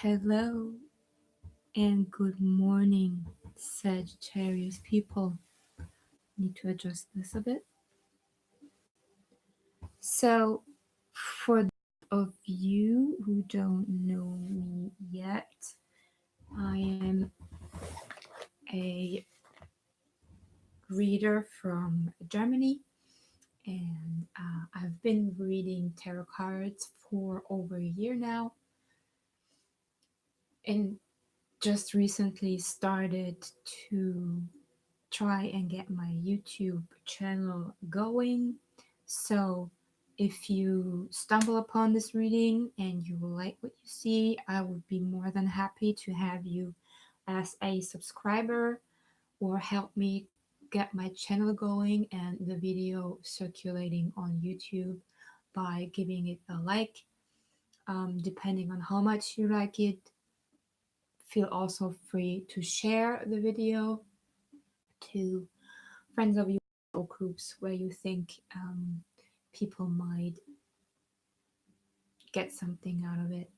Hello and good morning, Sagittarius people. Need to adjust this a bit. So, for those of you who don't know me yet, I am a reader from Germany, and I've been reading tarot cards for over a year now, and just recently started to try and get my YouTube channel going. So if you stumble upon this reading and you like what you see, I would be more than happy to have you as a subscriber or help me get my channel going and the video circulating on YouTube by giving it a like. Depending on how much you like it, feel also free to share the video to friends of you or groups where you think people might get something out of it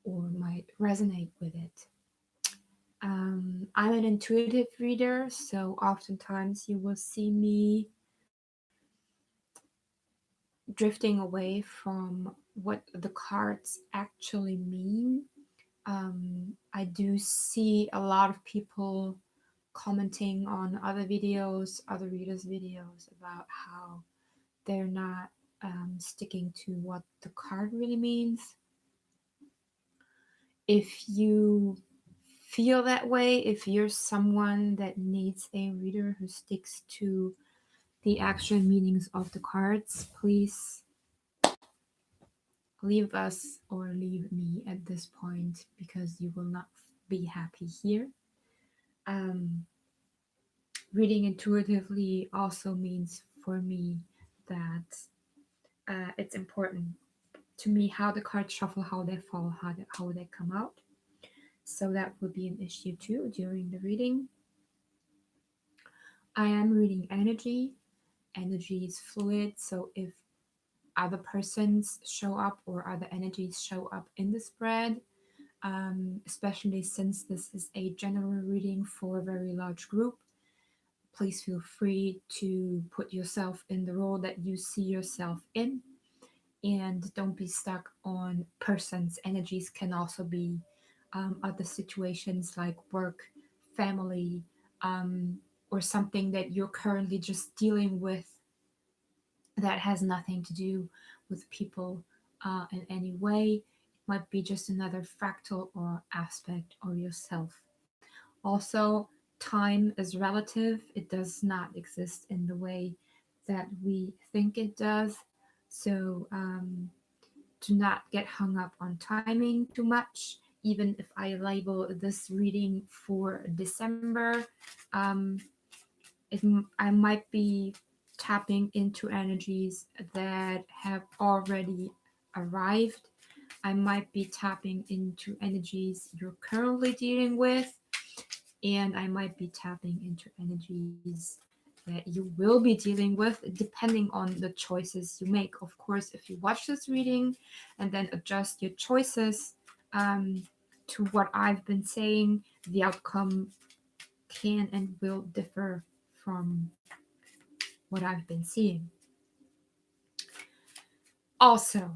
or might resonate with it. I'm an intuitive reader, so oftentimes you will see me drifting away from what the cards actually mean. I do see a lot of people commenting on other videos, other readers' videos about how they're not sticking to what the card really means. If you feel that way, if you're someone that needs a reader who sticks to the actual meanings of the cards, please leave us or leave me at this point because you will not be happy here. Um, Reading intuitively also means for me that it's important to me how the cards shuffle, how they fall, how they come out. So that would be an issue too during the reading. I am reading energy. Energy is fluid, so if other persons show up or other energies show up in the spread, especially since this is a general reading for a very large group, please feel free to put yourself in the role that you see yourself in, and don't be stuck on persons. Energies can also be other situations like work, family, or something that you're currently just dealing with that has nothing to do with people in any way. It might be just another fractal or aspect of yourself. Also, time is relative, it does not exist in the way that we think it does. So, do not get hung up on timing too much. Even if I label this reading for December, um, I might be tapping into energies that have already arrived. I might be tapping into energies you're currently dealing with, and I might be tapping into energies that you will be dealing with depending on the choices you make. Of course, if you watch this reading and then adjust your choices to what I've been saying, the outcome can and will differ from what I've been seeing. Also,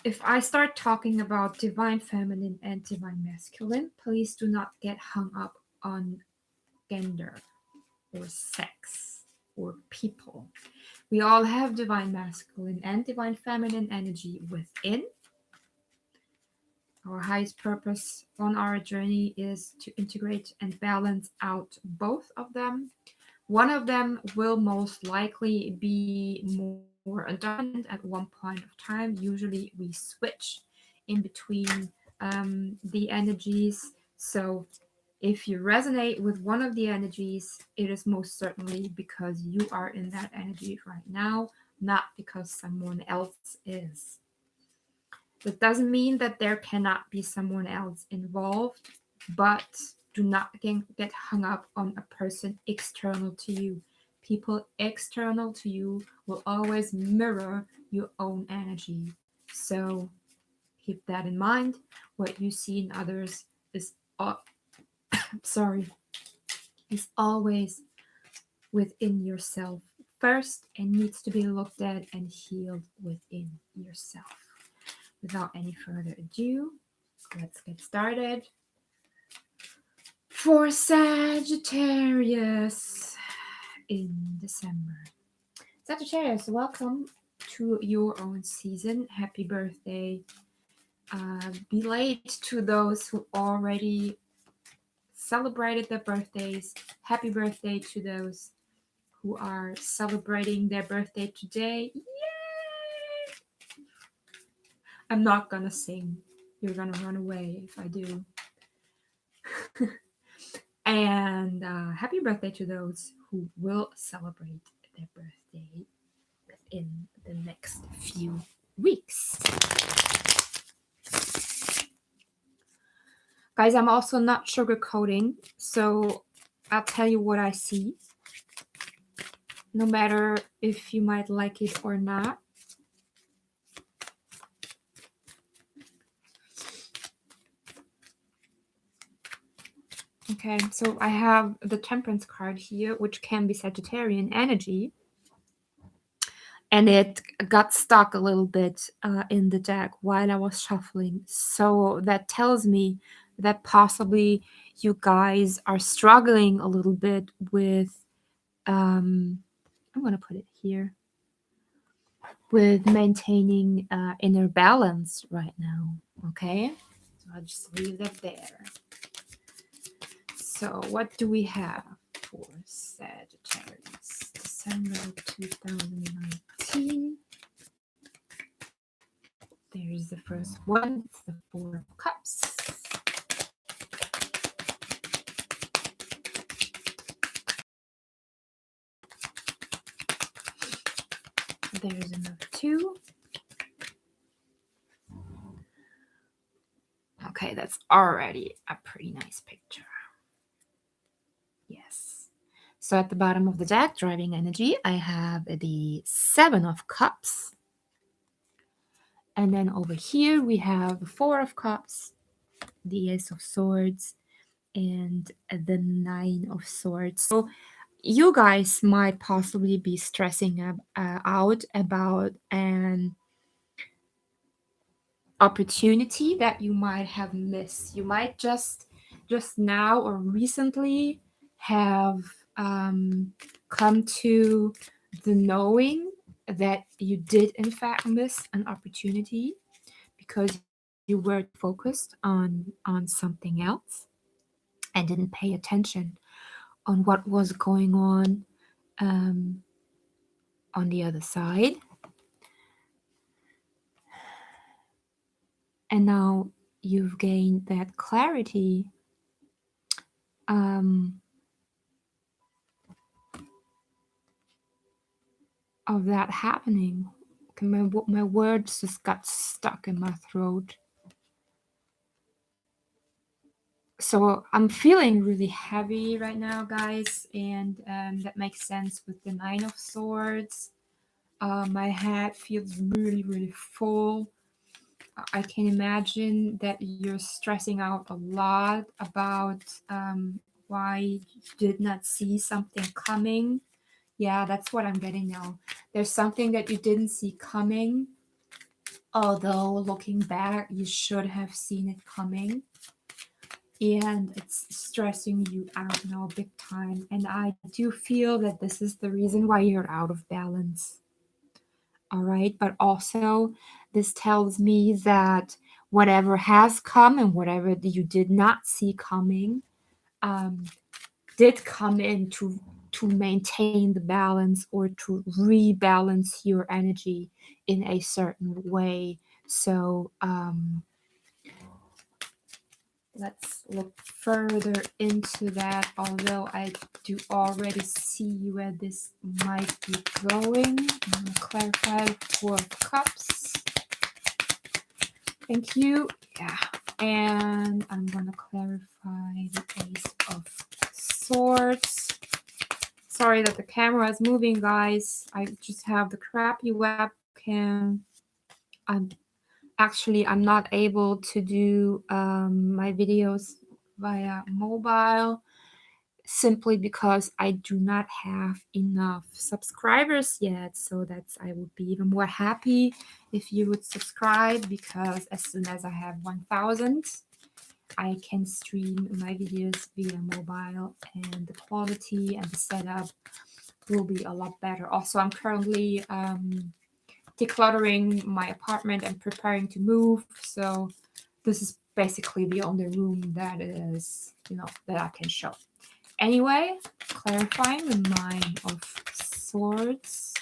if I start talking about divine feminine and divine masculine, please do not get hung up on gender or sex or people. We all have divine masculine and divine feminine energy within. Our highest purpose on our journey is to integrate and balance out both of them. One of them will most likely be more dominant at one point of time. Usually we switch in between the energies. So if you resonate with one of the energies, it is most certainly because you are in that energy right now, not because someone else is. That doesn't mean that there cannot be someone else involved, but do not get hung up on a person external to you. People external to you will always mirror your own energy. So Keep that in mind. What you see in others is, sorry, is always within yourself first and needs to be looked at and healed within yourself. Without any further ado, let's get started. For Sagittarius in December. Sagittarius, welcome to your own season. Happy birthday. Be late to those who already celebrated their birthdays. Happy birthday to those who are celebrating their birthday today. Yay! I'm not gonna sing. You're gonna run away if I do. And happy birthday to those who will celebrate their birthday within the next few weeks. Guys, I'm also not sugarcoating, so I'll tell you what I see, no matter if you might like it or not. Okay, so I have the Temperance card here, which can be Sagittarian energy. And it got stuck a little bit in the deck while I was shuffling. So that tells me that possibly you guys are struggling a little bit with, I'm going to put it here, with maintaining inner balance right now. Okay, so I'll just leave that there. So what do we have for Sagittarius? December 2019. There's the first one. It's the Four of Cups. There's another two. Okay, that's already a pretty nice picture. Yes. So at the bottom of the deck, driving energy, I have the Seven of Cups. And then over here, we have the Four of Cups, the Ace of Swords, and the Nine of Swords. So you guys might possibly be stressing out about an opportunity that you might have missed. You might just now or recently have come to the knowing that you did in fact miss an opportunity because you were focused on something else and didn't pay attention on what was going on the other side. And now you've gained that clarity of that happening. Okay, my words just got stuck in my throat. So I'm feeling really heavy right now, guys, and that makes sense with the Nine of Swords. My head feels really, really full. I can imagine that you're stressing out a lot about why you did not see something coming. Yeah, that's what I'm getting now. There's something that you didn't see coming, although looking back, you should have seen it coming. And it's stressing you out now big time. And I do feel that this is the reason why you're out of balance. All right. But also, this tells me that whatever has come and whatever you did not see coming did come in to maintain the balance or to rebalance your energy in a certain way. So let's look further into that, although I do already see where this might be going. I'm going to clarify the Four of Cups. Thank you. Yeah. And I'm going to clarify the Ace of Swords. Sorry that the camera is moving, guys. I just have the crappy webcam. Actually, I'm not able to do my videos via mobile simply because I do not have enough subscribers yet. So that's I would be even more happy if you would subscribe, because as soon as I have 1,000, I can stream my videos via mobile and the quality and the setup will be a lot better. Also, I'm currently decluttering my apartment and preparing to move. So this is basically the only room that is, that I can show. Anyway, clarifying the Nine of Swords.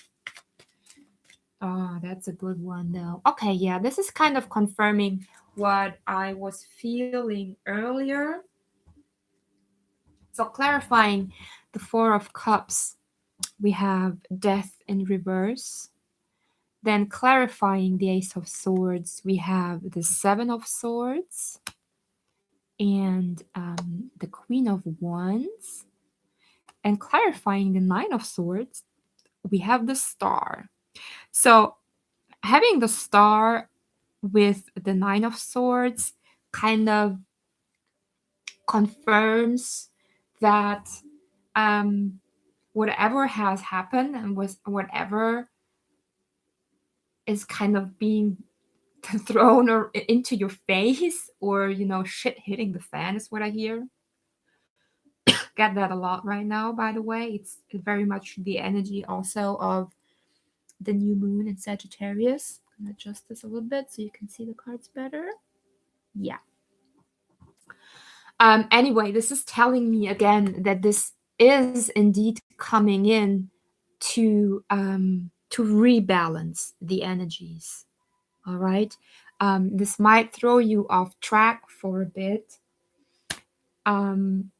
Oh, that's a good one though. Okay, yeah, this is kind of confirming what I was feeling earlier. So clarifying the Four of Cups, we have Death in reverse. Then clarifying the Ace of Swords, we have the Seven of Swords and the Queen of Wands. And clarifying the Nine of Swords, we have the Star. So having the Star with the Nine of Swords kind of confirms that um, whatever has happened and was whatever is kind of being thrown or into your face, or shit hitting the fan is what I hear. Get that a lot right now, by the way. It's very much the energy also of the new moon in Sagittarius. I'm gonna adjust this a little bit so you can see the cards better. Yeah. Anyway, this is telling me again that this is indeed coming in to rebalance the energies. All right. This might throw you off track for a bit. Um,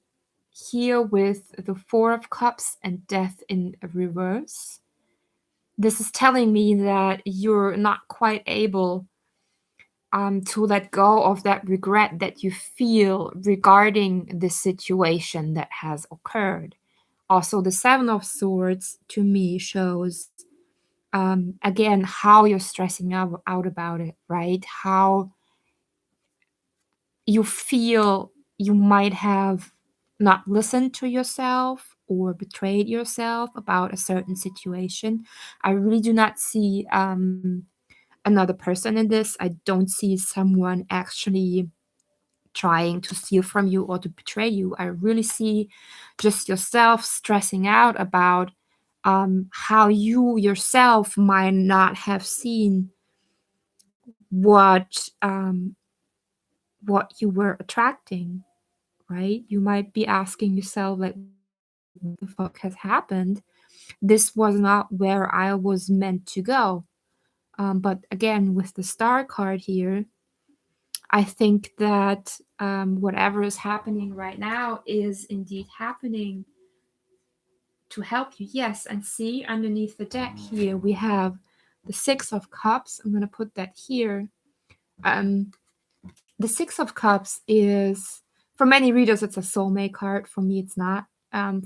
Here with the Four of Cups and Death in reverse, this is telling me that you're not quite able to let go of that regret that you feel regarding the situation that has occurred. Also, the Seven of Swords to me shows again how you're stressing out about it, right? How you feel you might have not listened to yourself or betrayed yourself about a certain situation. I really do not see another person in this. I don't see someone actually trying to steal from you or to betray you. I really see just yourself stressing out about how you yourself might not have seen what you were attracting, right? You might be asking yourself, like, what the fuck has happened? This was not where I was meant to go. But again, with the star card here, I think that whatever is happening right now is indeed happening to help you. Yes, and see underneath the deck here, we have the Six of Cups. I'm going to put that here. Um, the Six of Cups is, for many readers, it's a soulmate card. For me, it's not.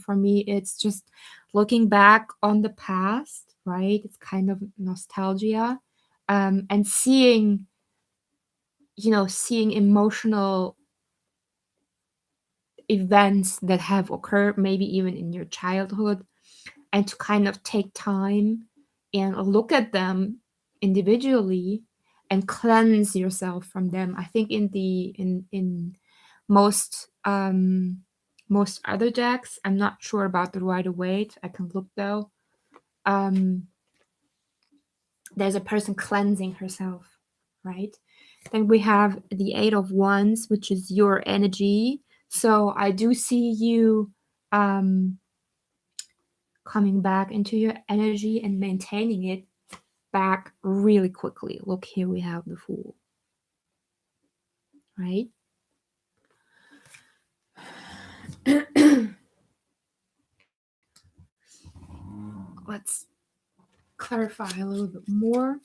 For me, it's just looking back on the past, right? It's kind of nostalgia, and seeing, seeing emotional events that have occurred, maybe even in your childhood, and to kind of take time and look at them individually and cleanse yourself from them. I think in most most other decks, I'm not sure about the Rider-Waite, I can look though, um there's a person cleansing herself, right? Then we have the Eight of Wands, which is your energy. So I do see you coming back into your energy and maintaining it back really quickly. Look, here we have the Fool, right? Let's clarify a little bit more.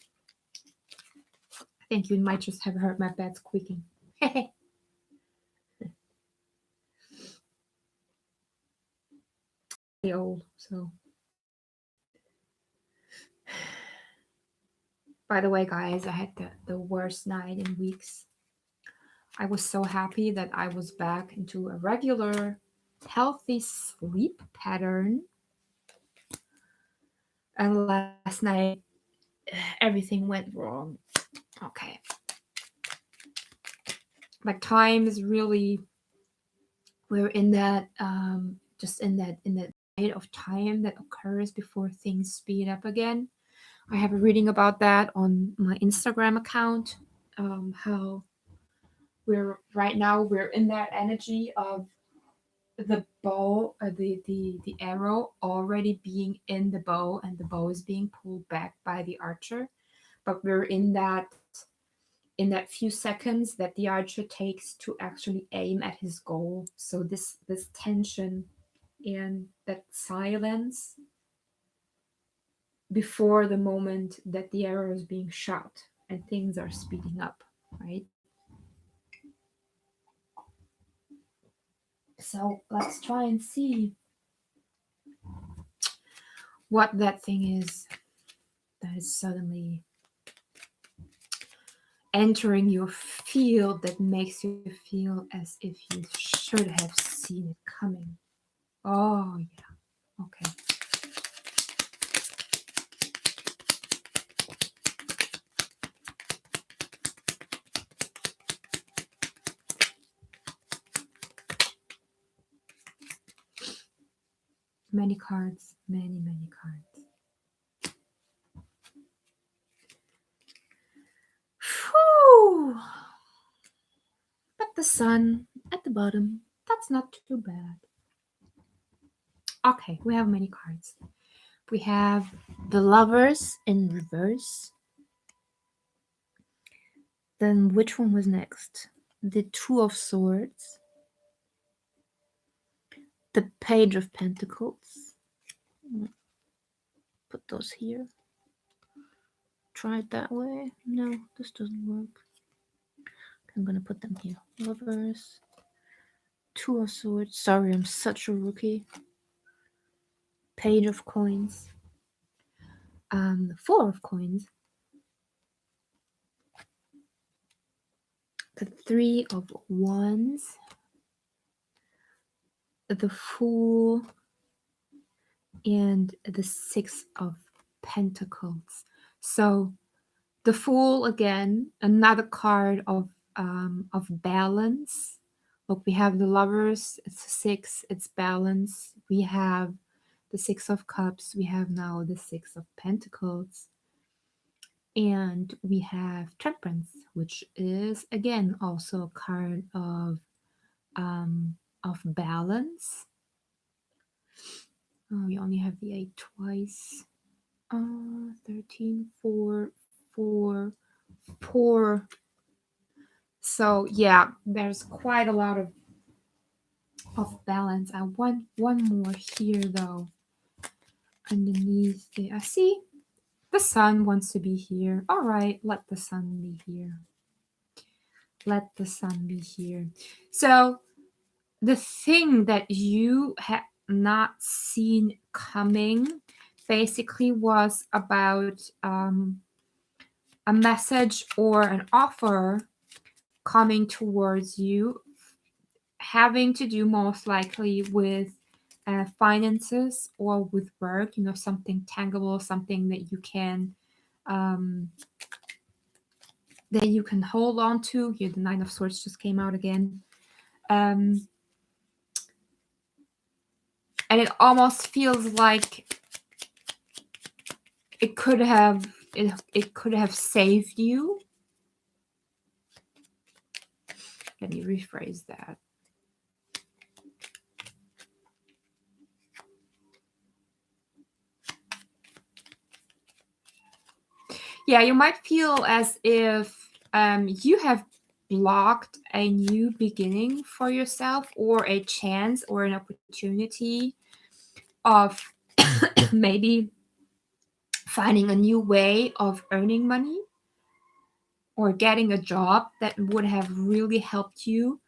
I think you might just have heard my bed squeaking. Old, so By the way, guys, I had the worst night in weeks. I was so happy that I was back into a regular, healthy sleep pattern. And last night, everything went wrong. Okay. Like time is really, we're in that, just in that night of time that occurs before things speed up again. I have a reading about that on my Instagram account. How we're right now we're in that energy of the bow, the arrow already being in the bow, and the bow is being pulled back by the archer. But we're in that few seconds that the archer takes to actually aim at his goal. So this tension and that silence before the moment that the arrow is being shot and things are speeding up, right? So let's try and see what that thing is that is suddenly entering your field that makes you feel as if you should have seen it coming. Oh, yeah. Okay. Many cards, many cards. Whew. But the sun at the bottom, that's not too bad. Okay, we have many cards. We have the lovers in reverse. Then which one was next? The Two of Swords. The Page of Pentacles. Put those here. Try it that way. No, this doesn't work. I'm gonna put them here. Lovers. Two of Swords. Sorry, I'm such a rookie. Page of Coins. Four of Coins. The Three of Wands. The Fool. And the Six of Pentacles. So the Fool again, another card of balance. Look, we have the Lovers, it's six, it's balance. We have the Six of Cups, we have now the Six of Pentacles, and we have Temperance, which is again also a card of balance. Oh, we only have the 8 twice. 13, 4, 4, 4. So yeah, there's quite a lot of balance. I want one more here though. Underneath the, I see the sun wants to be here. All right, let the sun be here. Let the sun be here. So the thing that you had not seen coming basically was about a message or an offer coming towards you, having to do most likely with finances or with work, something tangible, something um, that you can hold on to. Here, the Nine of Swords just came out again. Um, and it almost feels like it could have it could have saved you. Let me rephrase that. Yeah, you might feel as if you have blocked a new beginning for yourself, or a chance or an opportunity of maybe finding a new way of earning money or getting a job that would have really helped you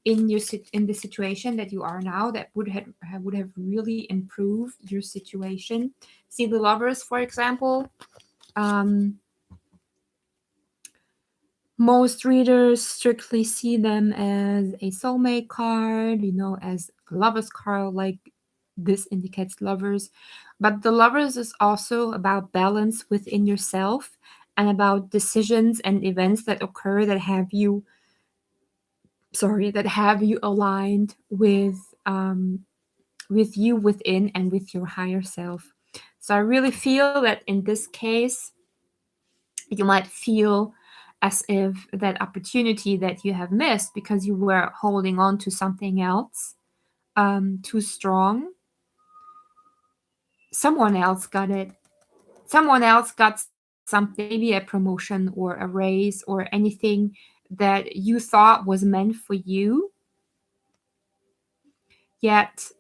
in the situation that you are now, that would have really improved your situation. See the Lovers, for example. um Most readers strictly see them as a soulmate card, as a lover's card, like this indicates lovers. But the lovers is also about balance within yourself and about decisions and events that occur that have you, aligned with you within and with your higher self. So I really feel that in this case, you might feel as if that opportunity that you have missed because you were holding on to something else too strong, someone else got it. Someone else got something, maybe a promotion or a raise or anything that you thought was meant for you, yet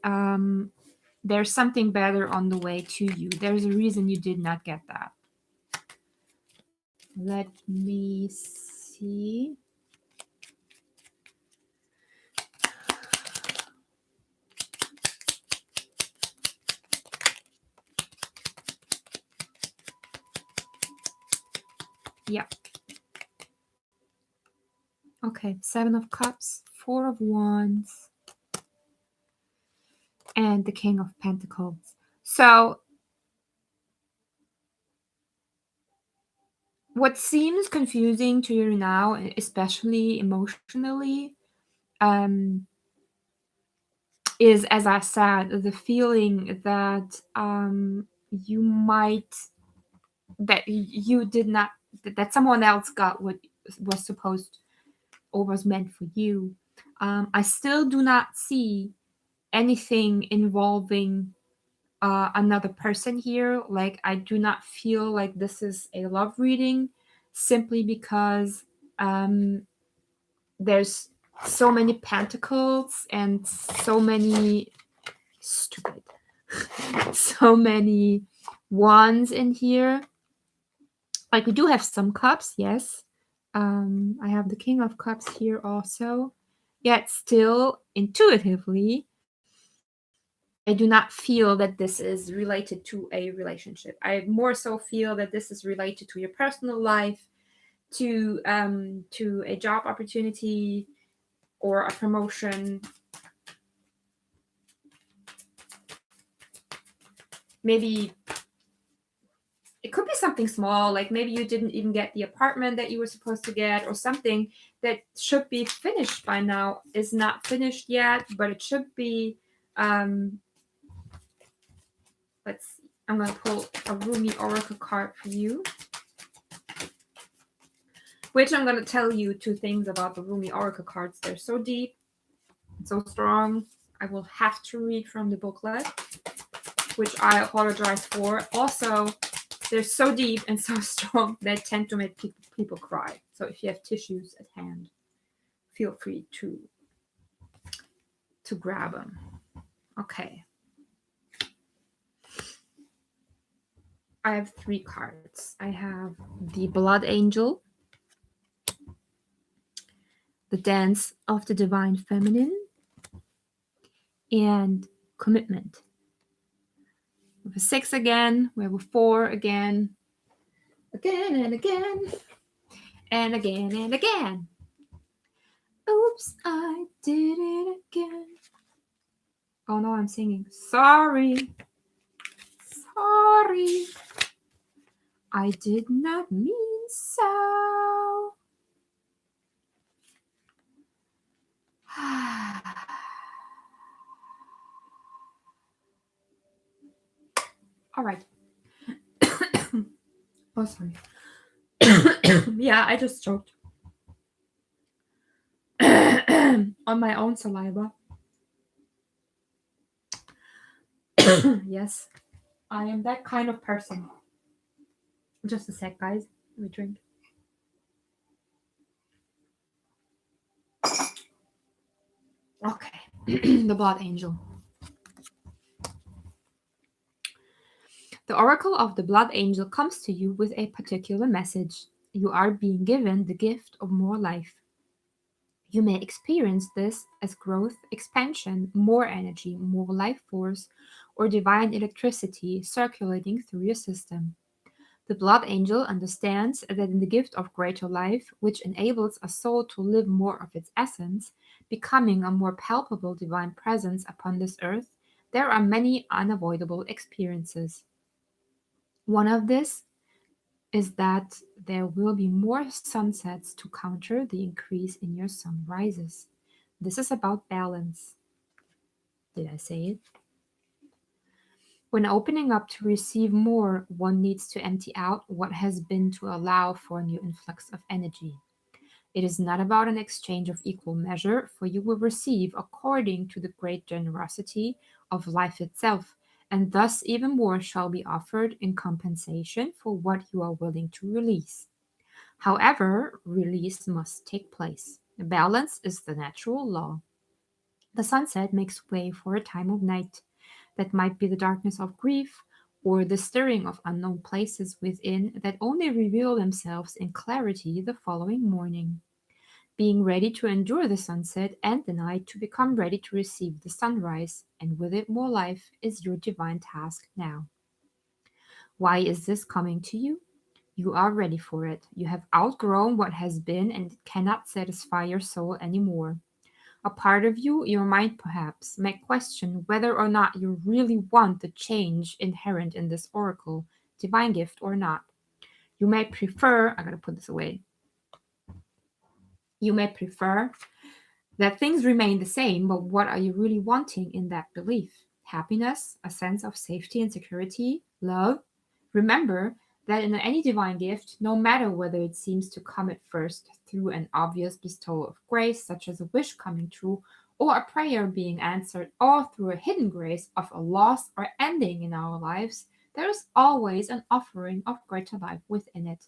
there's something better on the way to you. There's a reason you did not get that. Let me see. Yeah. Okay, Seven of Cups, Four of Wands, and the King of Pentacles. So, what seems confusing to you now, especially emotionally, um, is, as I said, the feeling that you might, that you did not, that someone else got what was supposed or was meant for you. I still do not see anything involving another person here. Like, I do not feel like this is a love reading simply because um, there's so many pentacles and so many stupid so many wands in here. Like, we do have some cups, yes. I have the King of Cups here also. Yet still, intuitively, I do not feel that this is related to a relationship. I more so feel that this is related to your personal life, to a job opportunity or a promotion. Maybe it could be something small, like maybe you didn't even get the apartment that you were supposed to get, or something that should be finished by now is not finished yet, but it should be. Let's see. I'm going to pull a Rumi Oracle card for you, which I'm going to tell you two things about the Rumi Oracle cards. They're so deep, so strong. I will have to read from the booklet, which I apologize for. Also, they're so deep and so strong that tend to make people cry. So if you have tissues at hand, feel free to grab them. Okay. I have three cards. I have the Blood Angel, the Dance of the Divine Feminine, and Commitment. We have a 6 again. We have a 4 again. Again and again. And again and again. Oops, I did it again. Oh no, I'm singing. Sorry. Sorry. I did not mean so. All right. Oh, sorry. Yeah, I just choked on my own saliva. Yes, I am that kind of person. Just a sec, guys. Let me drink. Okay. The Blood Angel. The Oracle of the Blood Angel comes to you with a particular message. You are being given the gift of more life. You may experience this as growth, expansion, more energy, more life force, or divine electricity circulating through your system. The blood angel understands that in the gift of greater life, which enables a soul to live more of its essence, becoming a more palpable divine presence upon this earth, there are many unavoidable experiences. One of this is that there will be more sunsets to counter the increase in your sunrises. This is about balance. Did I say it? When opening up to receive more, one needs to empty out what has been to allow for a new influx of energy. It is not about an exchange of equal measure, for you will receive according to the great generosity of life itself, and thus even more shall be offered in compensation for what you are willing to release. However, release must take place. Balance is the natural law. The sunset makes way for a time of night. That might be the darkness of grief, or the stirring of unknown places within that only reveal themselves in clarity the following morning. Being ready to endure the sunset and the night to become ready to receive the sunrise, and with it more life, is your divine task now. Why is this coming to you? You are ready for it. You have outgrown what has been and it cannot satisfy your soul anymore. A part of you, your mind perhaps, may question whether or not you really want the change inherent in this oracle, divine gift or not. You may prefer, I gotta put this away, you may prefer that things remain the same, but what are you really wanting in that belief? Happiness, a sense of safety and security, love? Remember that in any divine gift, no matter whether it seems to come at first through an obvious bestowal of grace, such as a wish coming true, or a prayer being answered, or through a hidden grace of a loss or ending in our lives, there is always an offering of greater life within it.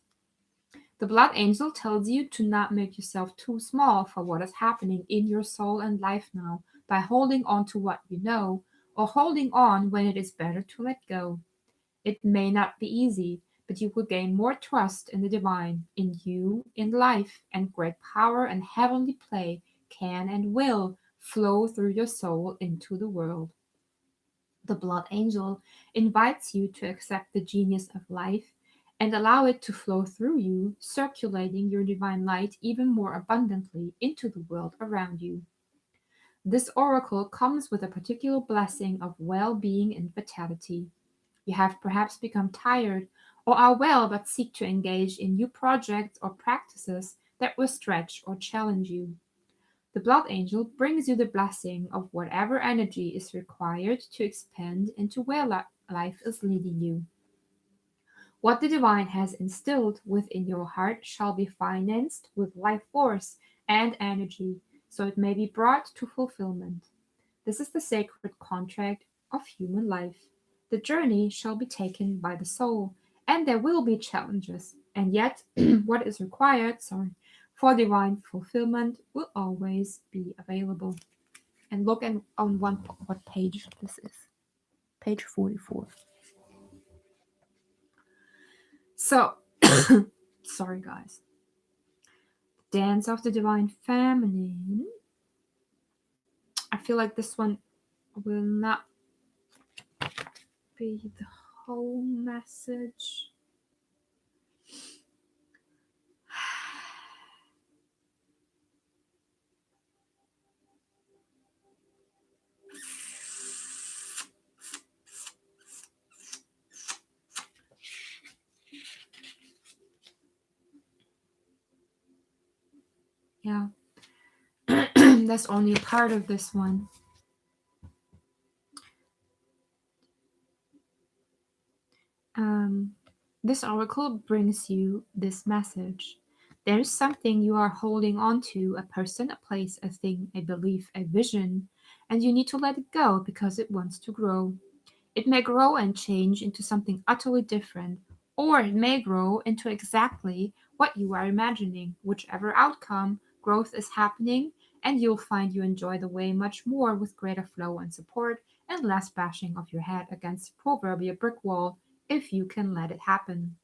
The blood angel tells you to not make yourself too small for what is happening in your soul and life now by holding on to what you know or holding on when it is better to let go. It may not be easy, but you will gain more trust in the divine, in you, in life, and great power and heavenly play can and will flow through your soul into the world. The blood angel invites you to accept the genius of life and allow it to flow through you, circulating your divine light even more abundantly into the world around you. This oracle comes with a particular blessing of well being and vitality. You have perhaps become tired or are well but seek to engage in new projects or practices that will stretch or challenge you. The blood angel brings you the blessing of whatever energy is required to expand into where life is leading you. What the divine has instilled within your heart shall be financed with life force and energy, so it may be brought to fulfillment. This is the sacred contract of human life. The journey shall be taken by the soul, and there will be challenges, and yet what is required, for divine fulfillment will always be available. And look at on what page this is. Page 44. So, sorry guys. Dance of the Divine Feminine. I feel like this one will not be the whole message. Yeah, that's only a part of this one. Um, this oracle brings you this message. There is something you are holding on to, a person, a place, a thing, a belief, a vision, and you need to let it go because it wants to grow. It may grow and change into something utterly different, or it may grow into exactly what you are imagining. Whichever outcome, growth is happening, and you'll find you enjoy the way much more with greater flow and support and less bashing of your head against proverbial brick wall if you can let it happen.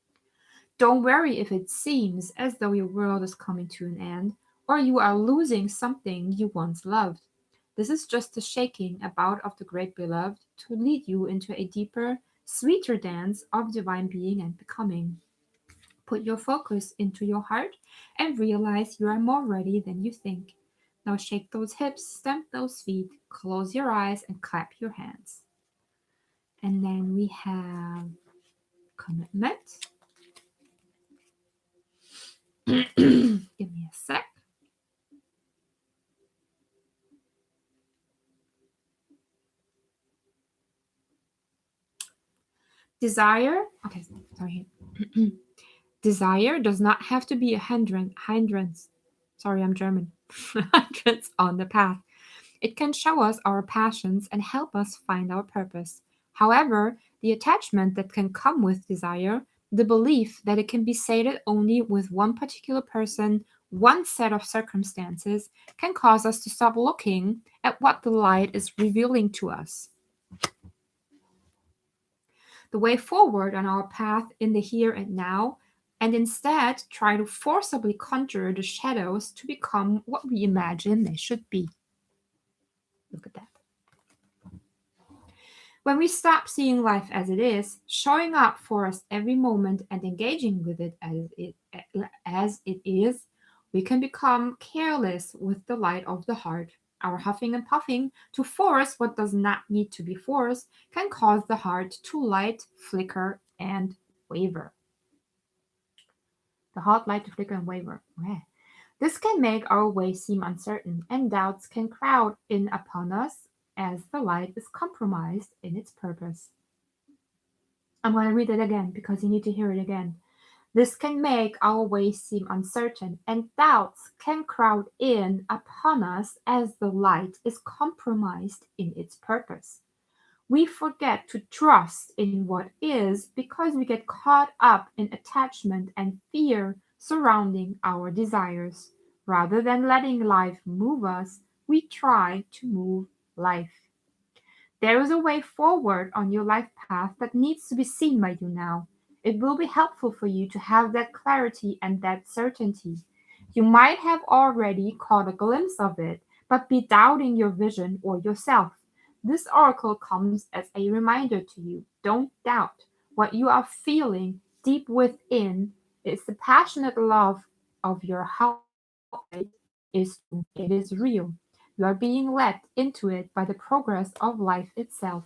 Don't worry if it seems as though your world is coming to an end or you are losing something you once loved. This is just the shaking about of the great beloved to lead you into a deeper, sweeter dance of divine being and becoming. Put your focus into your heart and realize you are more ready than you think. Now shake those hips, stamp those feet, close your eyes, and clap your hands. And then we have commitment. Give me a sec. Desire. Okay, sorry. Desire does not have to be a hindrance. Sorry, I'm German. Hindrance on the path. It can show us our passions and help us find our purpose. However, the attachment that can come with desire, the belief that it can be sated only with one particular person, one set of circumstances, can cause us to stop looking at what the light is revealing to us. The way forward on our path in the here and now, and instead try to forcibly conjure the shadows to become what we imagine they should be. Look at that. When we stop seeing life as it is, showing up for us every moment and engaging with it as it is, we can become careless with the light of the heart. Our huffing and puffing to force what does not need to be forced can cause the heart to light, flicker, and waver. The heart light to flicker and waver. This can make our way seem uncertain, and doubts can crowd in upon us as the light is compromised in its purpose. I'm going to read it again because you need to hear it again. This can make our way seem uncertain, and doubts can crowd in upon us as the light is compromised in its purpose. We forget to trust in what is because we get caught up in attachment and fear surrounding our desires. Rather than letting life move us, we try to move life. There is a way forward on your life path that needs to be seen by you now. It will be helpful for you to have that clarity and that certainty. You might have already caught a glimpse of it, but be doubting your vision or yourself. This oracle comes as a reminder to you. Don't doubt. What you are feeling deep within is the passionate love of your heart. It is real. You are being led into it by the progress of life itself.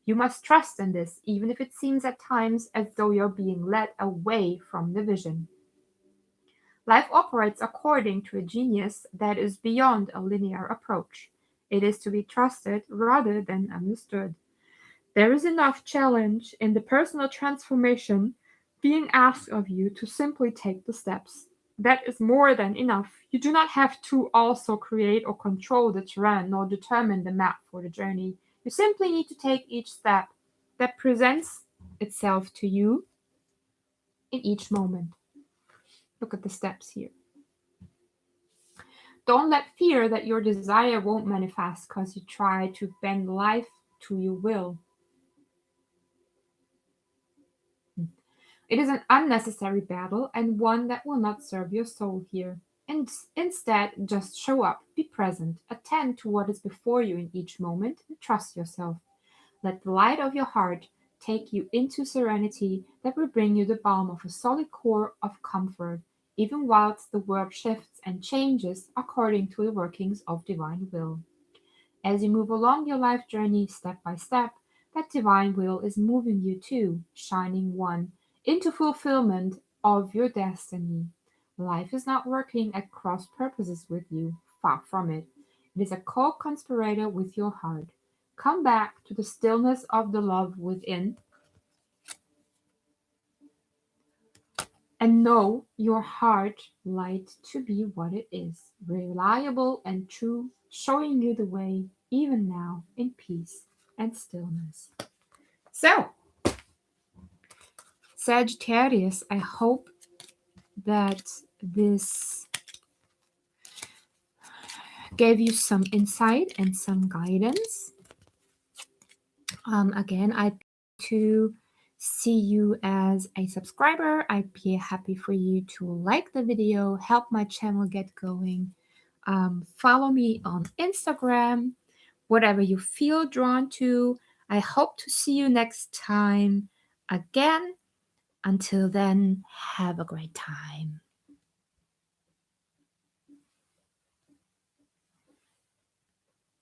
You must trust in this, even if it seems at times as though you're being led away from the vision. Life operates according to a genius that is beyond a linear approach. It is to be trusted rather than understood. There is enough challenge in the personal transformation being asked of you to simply take the steps. That is more than enough. You do not have to also create or control the terrain nor determine the map for the journey. You simply need to take each step that presents itself to you in each moment. Look at the steps here. Don't let fear that your desire won't manifest because you try to bend life to your will. It is an unnecessary battle and one that will not serve your soul here. And instead, just show up, be present, attend to what is before you in each moment, and trust yourself. Let the light of your heart take you into serenity that will bring you the balm of a solid core of comfort, even whilst the world shifts and changes according to the workings of divine will. As you move along your life journey step by step, that divine will is moving you to shining one into fulfillment of your destiny. Life is not working at cross purposes with you, far from it. It is a co-conspirator with your heart. Come back to the stillness of the love within and know your heart light to be what it is, reliable and true, showing you the way even now in peace and stillness. So, Sagittarius, I hope that this gave you some insight and some guidance. Again, I'd to see you as a subscriber. I'd be happy for you to like the video, help my channel get going. Follow me on Instagram, whatever you feel drawn to. I hope to see you next time. Again, Until then, have a great time.